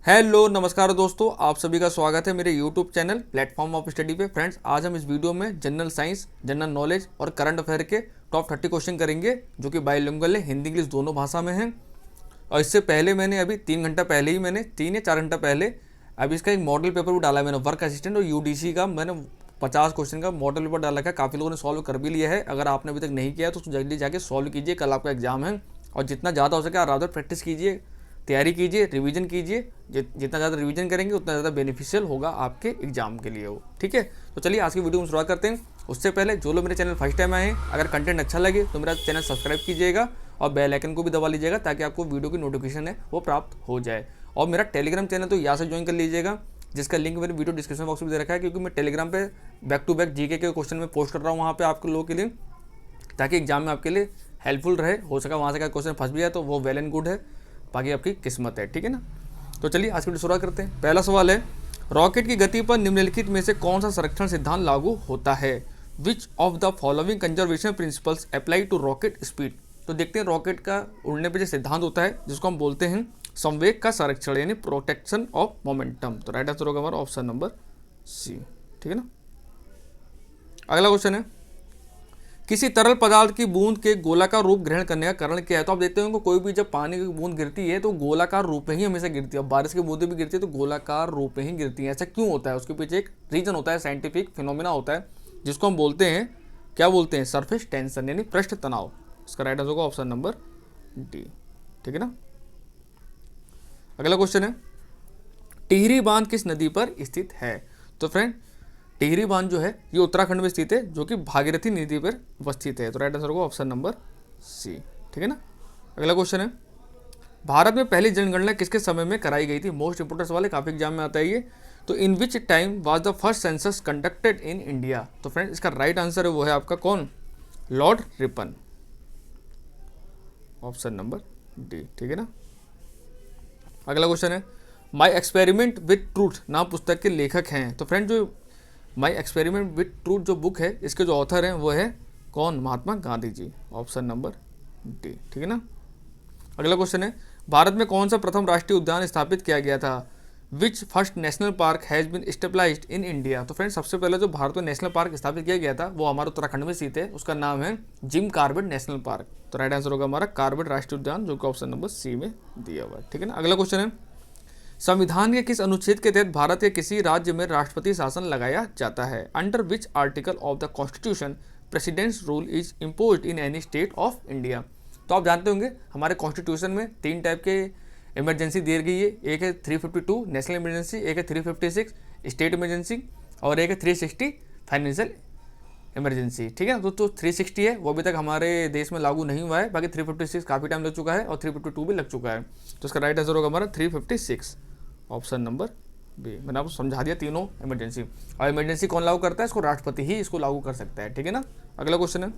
Hello नमस्कार दोस्तों, आप सभी का स्वागत है मेरे YouTube channel platform of study पे। फ्रेंड्स, आज हम इस वीडियो में जनरल साइंस, जनरल नॉलेज और करंट अफेयर के टॉप 30 क्वेश्चन करेंगे जो कि बाइलिंगुअल है, हिंदी इंग्लिश दोनों भाषा में हैं। और इससे पहले मैंने अभी 3 घंटा पहले ही मैंने 3 या 4 घंटा पहले अभी इसका एक मॉडल पेपर भी डाला है मैंने, वर्क असिस्टेंट और यूडीसी का मैंने 50 क्वेश्चन का मॉडल पेपर डाल रखा है। काफ़ी लोगों ने सॉल्व कर भी लिया है। अगर आपने अभी तक नहीं किया तो उसको जल्दी जाके सॉल्व कीजिए, कल आपका एग्जाम है। और जितना ज़्यादा हो सके रादर प्रैक्टिस कीजिए, तैयारी कीजिए, रिवीजन कीजिए। जितना ज़्यादा रिवीजन करेंगे उतना ज़्यादा बेनिफिशियल होगा आपके एग्जाम के लिए वो। ठीक है, तो चलिए आज की वीडियो में शुरुआत करते हैं। उससे पहले जो लोग मेरे चैनल फर्स्ट टाइम आए हैं, अगर कंटेंट अच्छा लगे तो मेरा चैनल सब्सक्राइब कीजिएगा और बेल आइकन को भी दबा लीजिएगा ताकि आपको वीडियो की नोटिफिकेशन है वो प्राप्त हो जाए। और मेरा टेलीग्राम चैनल तो यहाँ से ज्वाइन कर लीजिएगा, जिसका लिंक मैंने वीडियो डिस्क्रिप्शन बॉक्स में दे रखा है, क्योंकि मैं टेलीग्राम पे बैक टू बैक जीके के क्वेश्चन में पोस्ट कर रहा हूँ वहाँ पे आप लोगों के लिए, ताकि एग्जाम में आपके लिए हेल्पफुल रहे। हो सका वहाँ से का क्वेश्चन फंस भी जाए तो वो वेल एंड गुड है, बाकी आपकी किस्मत है। ठीक है ना, तो चलिए आज की वीडियो शुरुआत करते हैं। पहला सवाल है, रॉकेट की गति पर निम्नलिखित में से कौन सा संरक्षण सिद्धांत लागू होता है? Which of the following conservation principles apply to rocket speed? तो देखते हैं रॉकेट का उड़ने पर जो सिद्धांत होता है जिसको हम बोलते हैं संवेग का संरक्षण, यानी प्रोटेक्शन ऑफ मोमेंटम। तो राइट आंसर होगा हमारा ऑप्शन नंबर सी। ठीक है ना, अगला क्वेश्चन है, किसी तरल पदार्थ की बूंद के गोलाकार रूप ग्रहण करने का कारण क्या है? तो आप देखते होंगे कोई भी जब पानी की बूंद गिरती है तो गोलाकार रूप में ही हमेशा गिरती है। अब बारिश की बूंदें भी गिरती है तो गोलाकार रूप में ही गिरती है। ऐसा क्यों होता है? उसके पीछे एक रीजन होता है, साइंटिफिक फिनोमिना होता है, जिसको हम बोलते हैं, क्या बोलते हैं? सरफेस टेंशन, यानी पृष्ठ तनाव। इसका राइट आंसर होगा ऑप्शन नंबर डी। ठीक है ना, अगला क्वेश्चन है, टिहरी बांध किस नदी पर स्थित है? तो फ्रेंड, टिहरी बांध जो है ये उत्तराखंड में स्थित है, जो कि भागीरथी नदी पर उपस्थित है। तो राइट आंसर होगा ऑप्शन नंबर सी। ठीक है ना, अगला क्वेश्चन है, भारत में पहली जनगणना किसके समय में कराई गई थी? मोस्ट इंपोर्टेंट सवाल है, काफी एग्जाम में आता है ये। तो in which time was the first census conducted in India? तो फ्रेंड इसका राइट आंसर है वो है आपका कौन? Lord Ripon, option number D. ठीक है ना, अगला क्वेश्चन है, माई एक्सपेरिमेंट विथ ट्रूथ नाम पुस्तक के लेखक हैं? तो फ्रेंड जो माई एक्सपेरिमेंट विथ ट्रूथ जो बुक है, इसके जो ऑथर हैं वो है कौन? Mahatma Gandhi ji, option number D. ठीक है ना, अगला क्वेश्चन है, भारत में कौन सा प्रथम राष्ट्रीय उद्यान स्थापित किया गया था? Which first national park has been stabilized in India? तो फ्रेंड सबसे पहले जो भारत में नेशनल पार्क स्थापित किया गया था वो हमारे उत्तराखंड में स्थित है, उसका नाम है जिम कॉर्बेट नेशनल पार्क। तो राइट आंसर होगा हमारा कॉर्बेट राष्ट्रीय उद्यान, जो कि ऑप्शन नंबर सी में दिया हुआ है। ठीक है ना, अगला क्वेश्चन है, संविधान के किस अनुच्छेद के तहत भारत के किसी राज्य में राष्ट्रपति शासन लगाया जाता है? Under which article of the constitution presidents rule is imposed in any state of India? तो आप जानते होंगे हमारे कॉन्स्टिट्यूशन में 3 टाइप के इमरजेंसी दी गई है। एक है 352 नेशनल इमरजेंसी, एक है 356 स्टेट इमरजेंसी, और एक है 360 फाइनेंशियल इमरजेंसी। ठीक है, तो 360 है वो अभी तक हमारे देश में लागू नहीं हुआ है, बाकी 356 काफ़ी टाइम लग चुका है और 352 भी लग चुका है। तो इसका राइट आंसर होगा हमारा 356, ऑप्शन नंबर बी। मैंने आपको समझा दिया तीनों इमरजेंसी। और इमरजेंसी कौन लागू करता है? इसको राष्ट्रपति ही इसको लागू कर सकता है। ठीक है ना, अगला क्वेश्चन है,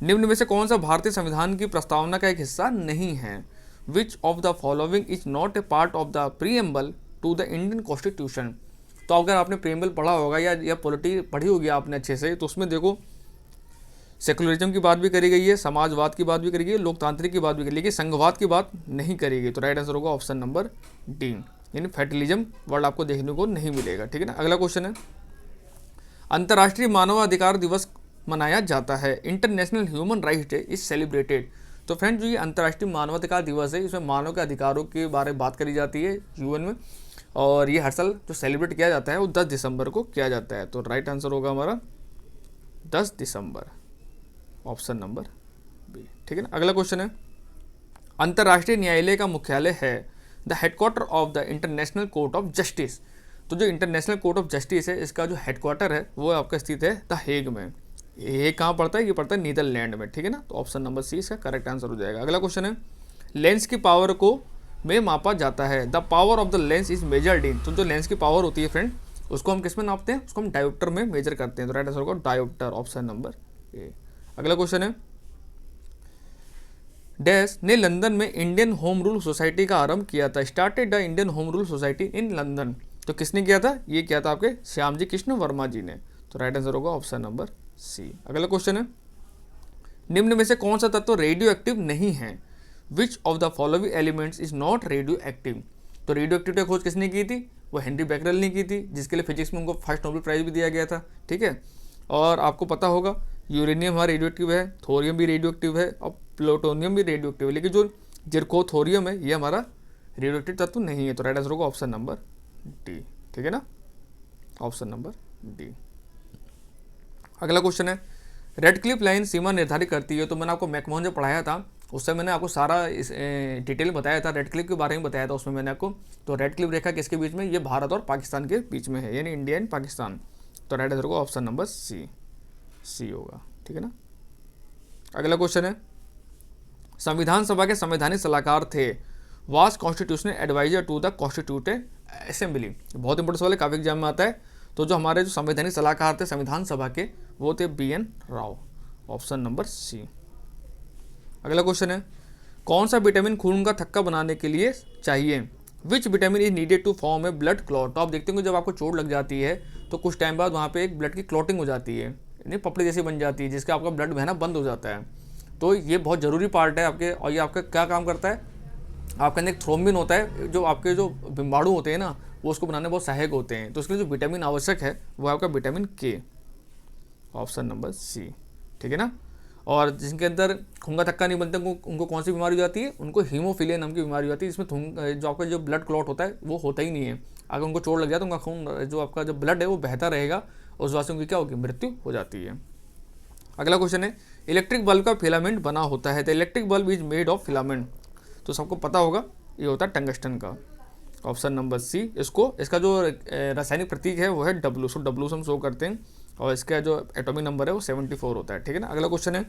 निम्न में से कौन सा भारतीय संविधान की प्रस्तावना का एक हिस्सा नहीं है? Which of the following is not a part of the preamble to the Indian constitution? तो अगर आपने प्रीएम्बल पढ़ा होगा या पॉलिटी पढ़ी होगी आपने अच्छे से, तो उसमें देखो सेकुलरिज्म की बात भी करी गई है, समाजवाद की बात भी करी गई है, लोकतांत्रिक की बात भी करी, लेकिन संघवाद की बात नहीं करी गई। तो राइट आंसर होगा ऑप्शन नंबर डी, यानी फेडरलिज्म वर्ड आपको देखने को नहीं मिलेगा। ठीक है ना, अगला क्वेश्चन है, अंतर्राष्ट्रीय मानवाधिकार दिवस मनाया जाता है, international human rights day is celebrated. तो फ्रेंड जो ये अंतर्राष्ट्रीय मानवाधिकार दिवस है, इसमें मानव के अधिकारों के बारे में बात करी जाती है यूएन में, और ये हर साल जो सेलिब्रेट किया जाता है वो 10 दिसंबर को किया जाता है। तो राइट आंसर होगा हमारा 10 दिसंबर, ऑप्शन नंबर बी। ठीक है ना, अगला क्वेश्चन है, अंतर्राष्ट्रीय न्यायालय का मुख्यालय है the headquarter of the international court of justice. तो जो इंटरनेशनल कोर्ट ऑफ जस्टिस है, इसका जो हेडक्वार्टर है वो आपका स्थित है द हेग में। ये कहाँ पड़ता है? ये पड़ता है नीदरलैंड में। ठीक है ना, तो ऑप्शन नंबर सी इसका करेक्ट आंसर हो जाएगा। अगला क्वेश्चन है, लेंस की पावर को में मापा जाता है, the power of the lens is measured in. तो जो लेंस की पावर होती है फ्रेंड, उसको हम किस में नापते हैं? उसको हम डायोप्टर में मेजर करते हैं। तो राइट आंसर होगा डायोप्टर, ऑप्शन नंबर ए। अगला क्वेश्चन है, डैश ने लंदन में इंडियन होम रूल सोसाइटी का आरंभ किया था, started the Indian home rule society in London. तो किसने किया था? ये किया था आपके श्यामजी कृष्ण वर्मा जी ने। तो राइट आंसर होगा ऑप्शन नंबर सी। अगला क्वेश्चन है, निम्न में से कौन सा तत्व रेडियो एक्टिव नहीं है? Which of the following elements is not radio active? तो रेडियो एक्टिविटी की खोज किसने की थी? वो हेनरी बैकरेल ने की थी, जिसके लिए फिजिक्स में उनको फर्स्ट नोबेल प्राइज़ भी दिया गया था। ठीक है, और आपको पता होगा यूरेनियम हमारा रेडियो एक्टिव है, थोरियम भी रेडियो एक्टिव है और प्लूटोनियम भी रेडियो एक्टिव है, लेकिन जो जिरकोथोरियम है ये हमारा रेडियो एक्टिव तत्व नहीं है। तो राइट आंसर होगा ऑप्शन नंबर डी। ठीक है ना, ऑप्शन नंबर डी। अगला क्वेश्चन है, रेड क्लिफ लाइन सीमा निर्धारित करती है। तो मैंने आपको मैकमोहन जो पढ़ाया था उससे मैंने आपको सारा इस डिटेल बताया था, रेड क्लिफ के बारे में बताया था उसमें मैंने आपको। तो रेड क्लिफ रेखा किसके बीच में? ये भारत और पाकिस्तान के बीच में है, यानी इंडिया एंड पाकिस्तान। तो राइट आंसर होगा ऑप्शन नंबर सी होगा। ठीक है ना। अगला क्वेश्चन है, संविधान सभा के संवैधानिक सलाहकार थे was constitutional adviser to the constituted assembly. बहुत इंपॉर्टेंट सवाल है, काफी एग्जाम में आता है। तो जो हमारे जो संवैधानिक सलाहकार थे संविधान सभा के वो थे BN Rao, option number C. अगला क्वेश्चन है, कौन सा विटामिन खून का थक्का बनाने के लिए चाहिए? Which vitamin is needed to form a blood clot. तो आप देखते होंगे जब आपको चोट लग जाती है तो कुछ टाइम बाद वहाँ पे एक ब्लड की क्लॉटिंग हो जाती है, यानी पपड़ी जैसी बन जाती है, जिसका आपका ब्लड बहना बंद हो जाता है। तो ये बहुत ज़रूरी पार्ट है आपके, और ये आपका क्या काम करता है? आपके अंदर एक थ्रोम्बिन होता है, जो आपके जो बिम्बाणु होते हैं ना वो उसको बनाने में बहुत सहायक होते हैं। तो उसके लिए जो विटामिन आवश्यक है वो है आपका विटामिन के, ऑप्शन नंबर सी। ठीक है ना। और जिनके अंदर खून का थक्का नहीं बनता उनको कौन सी बीमारी हो जाती है? उनको हीमोफीलिया नाम की बीमारी होती है, जिसमें जो आपका जो ब्लड क्लॉट होता है वो होता ही नहीं है। अगर उनको चोट लग जाए तो उनका खून जो आपका जो ब्लड है वो बहता रहेगा, उस वजह से उनकी क्या होगी? मृत्यु हो जाती है। अगला क्वेश्चन है, इलेक्ट्रिक बल्ब का फिलामेंट बना होता है। तो electric bulb is made of filament. तो सबको पता होगा ये होता है टंगस्टन का, ऑप्शन नंबर सी। इसका जो रासायनिक प्रतीक है वो है W। सो W से हम शो करते हैं, और इसका जो एटॉमिक नंबर है वो 74 होता है। ठीक है ना। अगला क्वेश्चन है,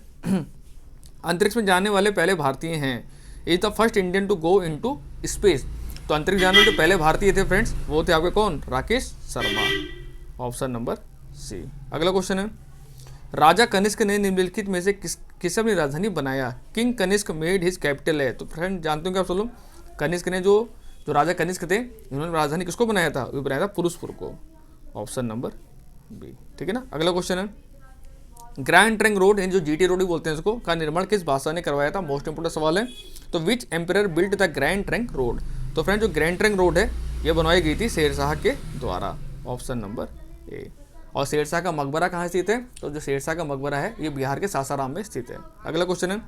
अंतरिक्ष में जाने वाले पहले भारतीय हैं। Is the first Indian to go into space. तो अंतरिक्ष जाने वाले जो पहले भारतीय थे फ्रेंड्स वो थे आपके कौन? Rakesh Sharma, option number C. अगला क्वेश्चन है, राजा कनिष्क ने निम्नलिखित में से किस अपनी राजधानी बनाया? King Kanishka made his capital है। तो फ्रेंड जानते हो क्या आप सोलो, कनिष्क ने जो राजा कनिष्क थे इन्होंने राजधानी किसको बनाया था? वो बनाया था पुरुषपुर को, ऑप्शन नंबर बी। ठीक है ना। अगला क्वेश्चन है, ग्रैंड ट्रंक रोड जो GT रोड भी बोलते हैं इसको, का निर्माण किस बादशाह ने करवाया था? मोस्ट इंपोर्टेंट सवाल है। तो which emperor built the Grand Trunk Road. तो फ्रेंड जो ग्रैंड ट्रंक रोड है ये बनवाई गई थी शेरशाह के द्वारा, ऑप्शन नंबर ए। और शेरशाह का मकबरा कहाँ स्थित है? तो जो शेरशाह का मकबरा है ये बिहार के सासाराम में स्थित है। अगला क्वेश्चन है,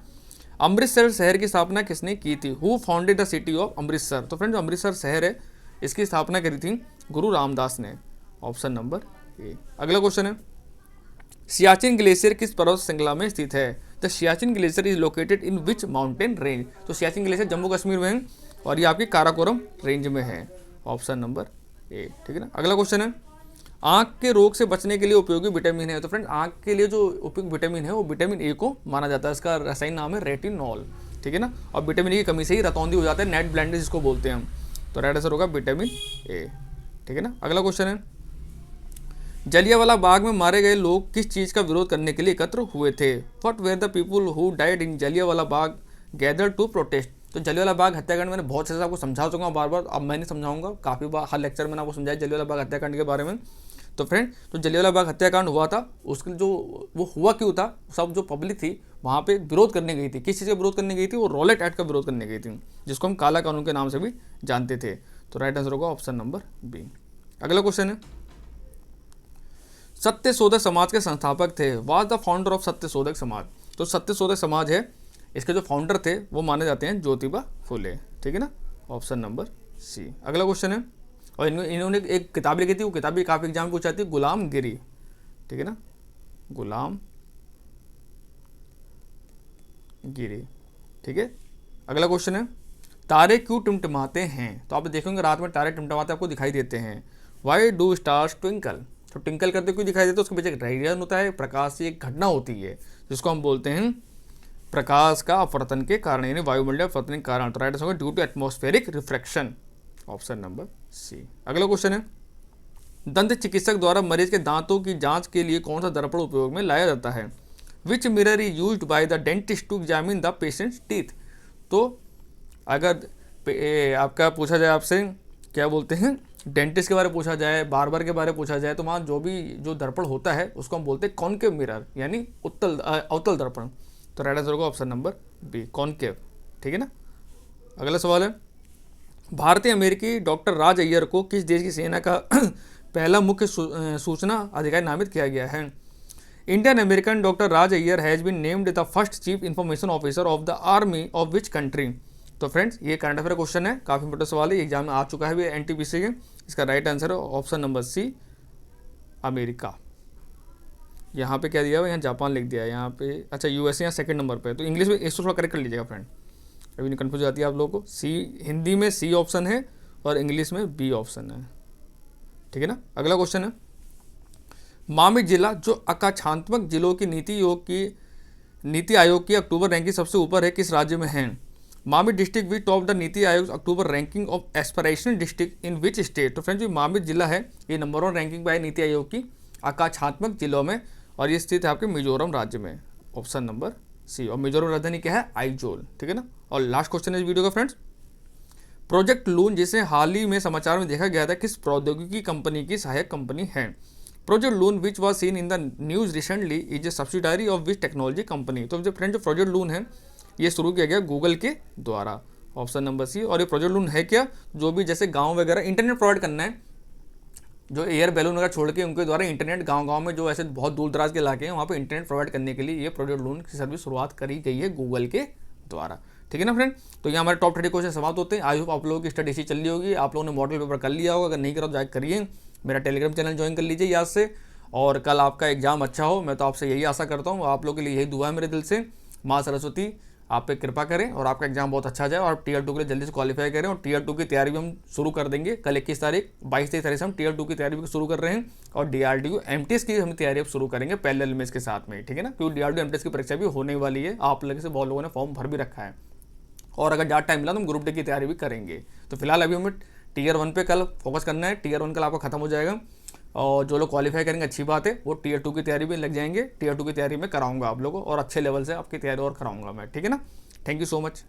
अमृतसर शहर की स्थापना किसने की थी? Who founded the city of Amritsar. तो फ्रेंड जो अमृतसर शहर है इसकी स्थापना करी थी गुरु रामदास ने, ऑप्शन नंबर ए। अगला क्वेश्चन है, सियाचिन ग्लेशियर किस पर्वत श्रृंखला में स्थित है? The Siachen glacier is located in which mountain range. तो सियाचिन ग्लेशियर जम्मू कश्मीर में है और ये आपकी काराकोरम रेंज में है, ऑप्शन नंबर ए। ठीक है ना। अगला क्वेश्चन है, आंख के रोग से बचने के लिए उपयोगी विटामिन है। तो फ्रेंड आंख के लिए जो उपयोगी विटामिन है वो विटामिन ए को माना जाता है, इसका रासायनिक नाम है रेटिनॉल। ठीक है ना। और विटामिन ए की कमी से ही रतौंधी हो जाता है, नेट ब्लाइंडनेस जिसको बोलते हैं हम। तो राइट आंसर होगा विटामिन ए। ठीक है ना। अगला क्वेश्चन है, जलियांवाला बाग में मारे गए लोग किस चीज़ का विरोध करने के लिए एकत्र हुए थे? What were the people who died in Jallianwala Bagh gather to protest. तो जलियांवाला बाग हत्याकांड मैंने बहुत अच्छे से आपको समझा चुका हूँ बार बार, अब मैं नहीं समझाऊंगा, काफ़ी बार हर लेक्चर में आपको समझाया जलियांवाला बाग हत्याकांड के बारे में। तो फ्रेंड तो जलियांवाला बाग हत्याकांड हुआ था, उसके जो वो हुआ क्यों था? सब जो पब्लिक थी वहाँ पे विरोध करने गई थी। किस चीज़ का विरोध करने गई थी? वो रॉलेट एक्ट का विरोध करने गई थी, जिसको हम काला कानून के नाम से भी जानते थे। तो राइट आंसर होगा ऑप्शन नंबर बी। अगला क्वेश्चन है, सत्यशोधक समाज के संस्थापक थे। Was the founder of Satyashodhak Samaj. तो सत्यशोधक समाज है इसके जो फाउंडर थे वो माने जाते हैं ज्योतिबा फुले। ठीक है ना, ऑप्शन नंबर सी। अगला क्वेश्चन है, और इन्होंने एक किताब लिखी थी, वो किताब भी काफ़ी एग्जाम पूछा थी, गुलामगिरी। ठीक है ना, गुलामगिरी। ठीक है। अगला क्वेश्चन है, तारे क्यों टिमटिमाते हैं? तो आप देखेंगे रात में तारे टिमटिमाते आपको दिखाई देते हैं। Why do stars twinkle. तो ट्विंकल करते क्यों दिखाई देते? उसके पीछे एक रीजन होता है, प्रकाश से एक घटना होती है जिसको हम बोलते हैं प्रकाश का अपवर्तन के कारण, यानी वायुमंडलीय अपवर्तन के कारण। तो राइट आंसर होगा due to atmospheric refraction, option number C. अगला क्वेश्चन है, दंत चिकित्सक द्वारा मरीज के दांतों की जांच के लिए कौन सा दर्पण उपयोग में लाया जाता है? Which mirror is used by the dentist to examine the patient's teeth. तो अगर आपका पूछा जाए आपसे क्या बोलते हैं डेंटिस्ट के बारे में पूछा जाए, बार्बर के बारे में पूछा जाए, तो वहाँ जो दर्पण होता है उसको हम बोलते हैं कॉनकेव मिरर, यानी अवतल दर्पण। तो राइट आंसर होगा ऑप्शन नंबर बी, कॉनकेव। ठीक है ना। अगला सवाल है, भारतीय अमेरिकी डॉक्टर राज अय्यर को किस देश की सेना का पहला मुख्य सूचना अधिकारी नामित किया गया है? Indian American doctor Raj Iyer has been named the first chief information officer of the army of which country? तो फ्रेंड्स ये करंट अफेयर क्वेश्चन है, काफी इंपोर्टेंट सवाल है, एग्जाम में आ चुका है एनटीपीसी के। इसका राइट आंसर है ऑप्शन नंबर सी, अमेरिका। यहाँ पे क्या दिया हुआ, यहाँ जापान लिख दिया है, यहाँ पे अच्छा यूएसए यहाँ सेकंड नंबर पे है। तो इंग्लिश में इसको थोड़ा करेक्ट कर लीजिएगा फ्रेंड, अभी नहीं कन्फ्यूज आती है आप लोगों को। सी हिंदी में सी ऑप्शन है और इंग्लिश में बी ऑप्शन है, ठीक है ना। अगला क्वेश्चन है, मामिक जिला जो अकाछात्मक जिलों की नीति आयोग की अक्टूबर रैंकिंग सबसे ऊपर है, किस राज्य में है? Mamit district which top the NITI Aayog October ranking of aspirational district in which state? तो फ्रेंड्स जो मामिक जिला है ये नंबर 1 रैंकिंग पे है नीति आयोग की अकाछात्मक जिलों में, और ये स्थित है आपके मिजोरम राज्य में, ऑप्शन नंबर सी। और मिजोरम राजधानी क्या है? आइजोल, ठीक है ना। और लास्ट क्वेश्चन है इस वीडियो का फ्रेंड्स, प्रोजेक्ट लून जिसे हाल ही में समाचार में देखा गया था किस प्रौद्योगिकी कंपनी की सहायक कंपनी है? Project loon which was seen in the news recently is a subsidiary of which technology company? तो जो फ्रेंड जो प्रोजेक्ट लून है ये शुरू किया गया गूगल के द्वारा, ऑप्शन नंबर सी। और ये प्रोजेक्ट लून है क्या? जो भी जैसे गांव वगैरह इंटरनेट प्रोवाइड करना है, जो एयर बैलून वगैरह छोड़ के उनके द्वारा इंटरनेट गांव-गांव में जो ऐसे बहुत दूर दराज के इलाके हैं वहाँ पे इंटरनेट प्रोवाइड करने के लिए ये प्रोजेक्ट लून की सर्विस शुरुआत करी गई है गूगल के द्वारा, ठीक है ना फ्रेंड। तो ये हमारे टॉप 30 क्वेश्चन समाप्त होते हैं। आई होप आप लोगों की स्टडी अच्छी चल रही होगी, आप लोगों ने मॉडल पेपर कर लिया होगा, अगर नहीं करा तो जाकर करिए, मेरा टेलीग्राम चैनल ज्वाइन कर लीजिए याद से, और कल आपका एग्जाम अच्छा हो, मैं तो आपसे यही आशा करता हूँ, आप लोगों के लिए यही दुआ है मेरे दिल से। माँ सरस्वती आप पे कृपा करें और आपका एग्जाम बहुत अच्छा जाए, और टीयर 2 के लिए जल्दी से क्वालिफाई करें। और टीयर 2 की तैयारी भी हम शुरू कर देंगे कल 21 तारीख, 22-23 तारीख से हम टीयर 2 की तैयारी भी शुरू कर रहे हैं, और DRDO MTS की हम तैयारी अब शुरू करेंगे पैरेलल में इसके साथ में, ठीक है ना, क्योंकि DRDO MTS की परीक्षा भी होने वाली है, आप लोगों से बहुत लोगों ने फॉर्म भर भी रखा है, और अगर ज़्यादा टाइम मिला तो हम ग्रुप डी की तैयारी भी करेंगे। तो फिलहाल अभी हमें टीयर 1 पे कल फोकस करना है, टीयर 1 कल आपका खत्म हो जाएगा, और जो लोग क्वालिफाई करेंगे अच्छी बात है, वो टीयर 2 की तैयारी भी लग जाएंगे। टीयर 2 की तैयारी में कराऊंगा आप लोगों को, और अच्छे लेवल से आपकी तैयारी और कराऊंगा मैं, ठीक है ना। Thank you so much.